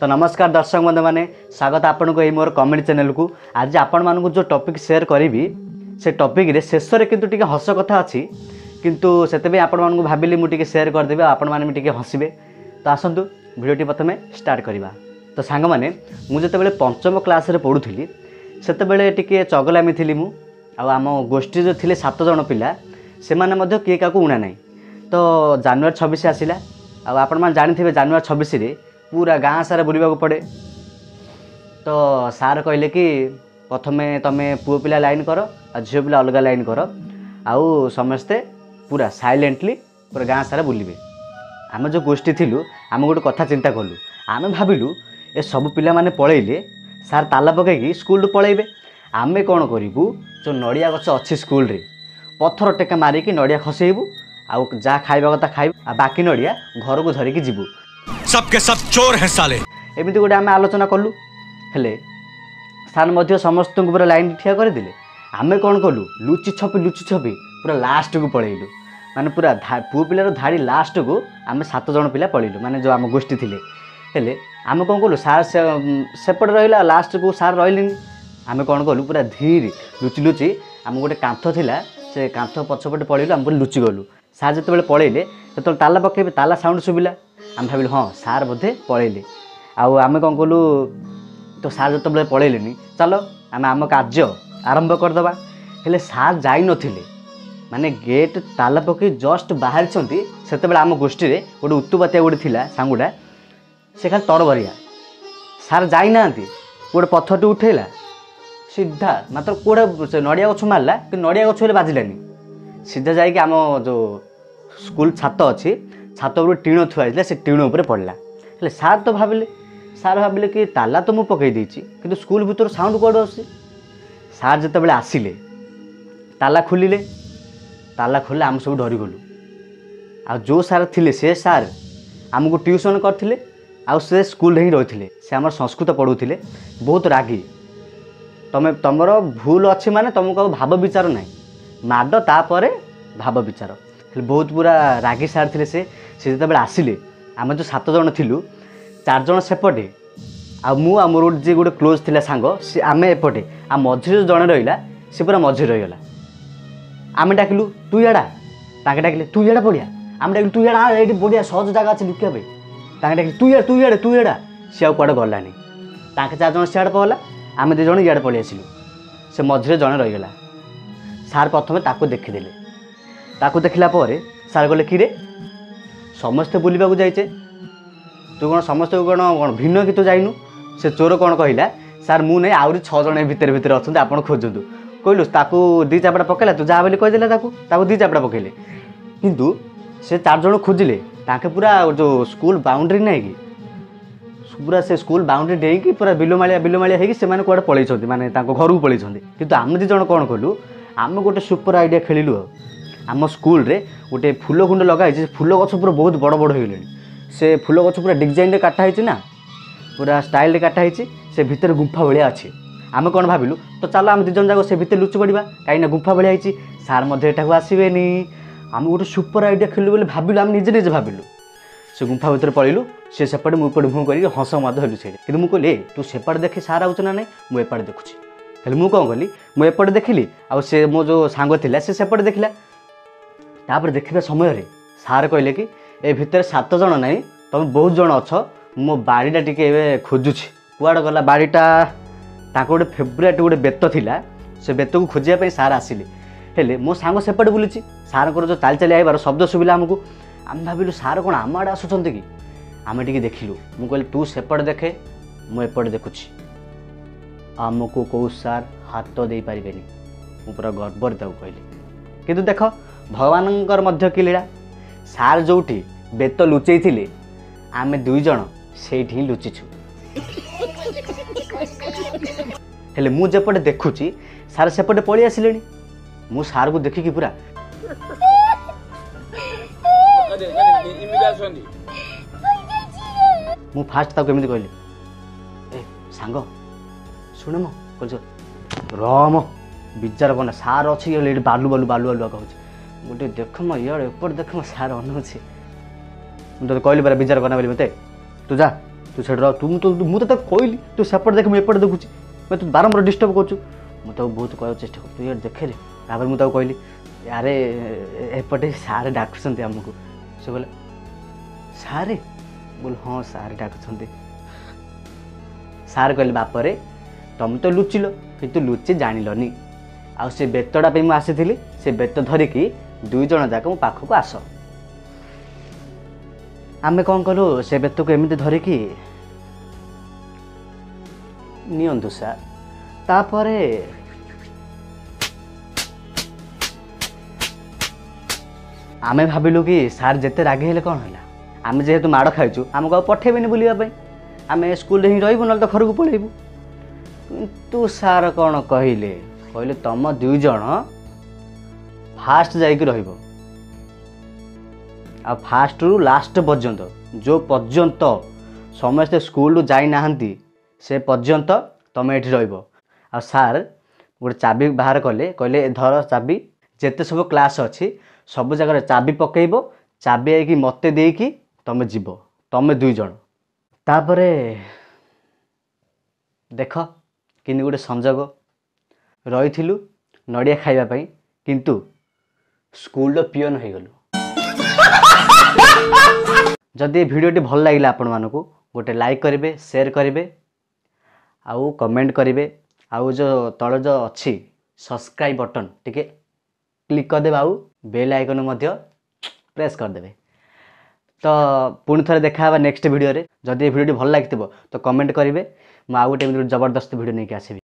तो नमस्कार दर्शक बंधु मैंने स्वागत आपण को मोर कमेडी चैनल को। आज आपण मानक जो टॉपिक शेयर करी से टॉपिक रे शेष रे किंतु टिके हस कथा अच्छी किंतु सेते आपण मानक भाबिली मु टिके शेयर कर देबे आपण माने टिके हसिबे। तो आसंतु वीडियोटी प्रथमे स्टार्ट करबा। तो सांग माने मु जते बेले पंचम क्लास रे पढुथली सेते बेले टिके चगलामी थिली मु आ आम गोष्ठी जो थिले 7 जण पिला से माने मध्ये किए काकू उणा नाही। तो जनवरी 26 आसिला आ आपण मान जानिथिबे जनवरी 26 रे पूरा गाँ सारा बुलवा पड़े। तो सार कहले कि प्रथमे तमे पुओ पिला लाइन कर आ झील पिला अलग लाइन कर आउ समस्ते पूरा साइलेंटली पूरा गाँ सारा बुलवे। आम जो गोष्ठी थिलु आम गोटे कथा चिंता कलु आम भाविलु ए सब पिला माने पळेइले सार ताला पकईकि स्कूल पळेइबे आमे कौन करूँ जो नड़िया गछ अच्छी स्कूल रे पत्थर टेका मारिकी नड़िया खसेबू आउ जहाँ खाइबा कथा खाइबू आ बाकी नड़िया घर को धरिकी जीवू। सबके सब चोर हैं साले। एमती गोटे आम आलोचना कलु हेले सार मध्य समस्त पूरा लाइन ठिया करदे। आम कौन कलु लुचि छपी पूरा लास्ट को पलैलु माने पूरा पुओ पिलार धाड़ी लास्ट को आम 7 जण पिला पलैलु माने जो आम गोष्ठी थिले। हेले आम कौन कलु सार सेपटे रहिला लास्ट को सार रहिलेनी। आम कौन कलु पूरा धीरे लुचि आम गोटे कांथ थिला से कांथ पछपटे पलैलु आम लुचि गलु। सार जिते पलैले तो ताला पकेबे ताला साउंड शुभिला आम भाविलु हाँ सार बोधे पलैले। आम कौन कलु तो सार जो पलैले चलो आम आम कार्य आरंभ करदे। हेले सार जाई नथिले माने गेट ताला पकई जस्ट बाहर से आम गोष्ठी रे गोटे उत्तुपातिया गोटे थिला सांगुटा से खाली तरबरिया सार जाई नांती गोटे पत्थर उठेला सीधा मात्र कोड़े नड़िया गछ मारला कि नड़िया गछ बाजिलानी सीधा जाइए आम जो स्कूल छात अच्छी छात उपर टीण थुआ से टीण उपर पड़ला। हेले सार तो भाविले कि ताला तो मु पकई देछि किंतु स्कूल भीतर साउंड कोड आसी। सार जिते बड़े आसिले ताला खोलिले आम सब डरी गलु। आ जो सार थिले से सार आमको ट्यूशन करथिले आ से स्कूल ही रही से आम संस्कृत पढ़ुथिले। बहुत रागी तमर भूल अच्छी माने तुमको भाव विचार ना माड तापर भाव विचार। बहुत पूरा रागी सार थे से जिते आसिले आम जो 7 जण थिलु 4 जण सेपटे आ मोर जी गोटे क्लोज थिला सांग सी आम एपटे आ मझे जड़े रहा सी पूरा मझे रहीगला। आम डाकिलु तू याड़ा ताके डाकिले तू याड़ा पड़िया आम डाकिलु तू याड़ा ये बढ़िया सहज जगह अच्छे लुकिया डाकिले तू याड़ा सी आ कड़े गलानी 4 जण सियाड़े पगला आम 2 जण इयाड़े पलि आसिलु से मझे जड़े रहीगला। सार प्रथमे ताको देखीदेले ताको देखला पर सार कहले कि रे समस्ते बुलवा जाइचे तू कौन समस्त कौन भिन्न कि तू जाइनु। से चोर कौन कहला सार मु नहीं आहरी 6 जण भितर भितर अच्छा आप खोजतु कहलु ताकू 2 चापड़ा पकेला तू जा बोली कहीदेला ताकू 2 चापड़ा पकेले किंतु से 4 जण खोजिले ताके पूरा जो स्कूल बाउंड्री नहीं कि पूरा से स्कूल बाउंड्री डेईकी पूरा बिलमालिया होगी से कौड़े पलैंट माने घर को पलैंट किंतु आम 2 जण कौन कलु आम गोटे सुपर आइडिया खेलिलु। आम स्कूल रे गोटे फूल कुंड लगाई फूल गछ पूरा बहुत बड़ बड़ हो गले से फूल गछ पूरा डिजाइन रे काटा ना पूरा स्टाइल रे काटा से भितर गुंफा भाया अच्छे। आम कौन भाविलु तो चलो आम 2 जण जाक से भितर लुचि पड़ा कहीं गुंफा भाया सार मध्य एटा आसबेनी आम गोटे सुपर आइडिया खेलु बोले भाविलु आम निजे निजे भाविलु से गुंफा भितर पलैलु से सेपटे मुपटे मुँह कर हस मत हेलु से कि मुझे कहली तू सेपटे देखे सार आउच ना नहीं मुझे देखुची हेल्ले मुझे कौन कली मुझे देखिली आ से मो जो सांग थिला से सेपटे देखला तापर देखा समय रे सार कहले कि ए भितर 7 जण ना तुम बहुत जण अच्छ मो बाड़ीटा टिके खोजुछि कुआड़ गला बाड़ीटा ताको गोटे फेवरेट गोटे बेत थिला से बेत को खोजिया सार आसिले। हेले मो सांग सेपटे बुलूची सार जो चाल चली आइबार शब्द शुभिला आमको आम भाविलु सार कौन आम आड़े आसुचंती कि आम टिके देखिलु मु कहली तू सेपटे देखे मु एपटे देखुछि आमको कौ सार हाथ दे पारिबेनी मु पूरा गर्वर ताऊ कहली। किंतु देख भगवानंकर मध्य कि लीला सार जोठी बेत लुचई थिले आमे 2 जण सेठी ही लुचिछु। हेले मु जेपटे देखुची सार सेपटे पळि आसिलेनी मु सार को देखिकी पूरा मु फास्ट ताको एमिति कहली ए सांग शुण मो कहल रम विचार बना सार अच्छी ये बालू कहूँ गोटे देख म इे एपट देख म सार अनौचे मुझे कहली परा विचार करना बोली मत तू जा तू से मुझे तो कहली तू सेपटे देख मुझे एपटे देखुची मैं तू बारंबार डिस्टर्ब करूँ मुझे बहुत कह चेष्टा कर तू ये देखे तापर मुझे कहली यारे एपटे सारे डाकुंट आमको से बोले सारे बोल हाँ सारे डाकुंट सार कहले बापरे तुम तो लुचिल कि लुचि जानिलनी आउ से बेतटा पे आसी से बेत धरिकी 2 जन जाक मो पाखक आस आमे कौन कलु से बेत को एमती धरिकी नियंतु सार तापरे आमे भाविलु कि सार जेते रागी हेले कौन है आमे जेहेतु माड़ खाइचु आमको आ पठेबेनी बुलिया आमे स्कूल ही रही ना तो घर को पलैबू किंतु सार कौन कहले कहले तुम 2 जन फास्ट जाइक रहिबो आ फास्ट रु लास्ट पर्यंत जो पर्यंत समस्ते स्कूल जाई नाहंती से पर्यंत तुम एठी रहिबो आ सार गोटे चाबी बाहर कले कहले धर चाबी जेते सब क्लास अच्छी सब जगह चाबी पकेइबो चाबी आइकी मते देकी तुम जीव तुम 2 जन तापरे देख कि गोटे संजोग रही नड़िया खाइबापी किंतु स्कूल पिओन हो गलु जदि भिडियोटी भल लगे आपण मानक गोटे लाइक करेंगे शेयर करेंगे आउ कमेंट करेंगे आउ जो तल जो अच्छी सब्सक्राइब बटन टिके क्लिक करदे आउ बेल आइकन मध्य प्रेस करदे तो पुणी थे देखा नेक्स्ट वीडियो रे जदि वीडियो भल लगी तो कमेंट करेंगे मुझे आउ गोटे जबरदस्त वीडियो नहीं आसबि।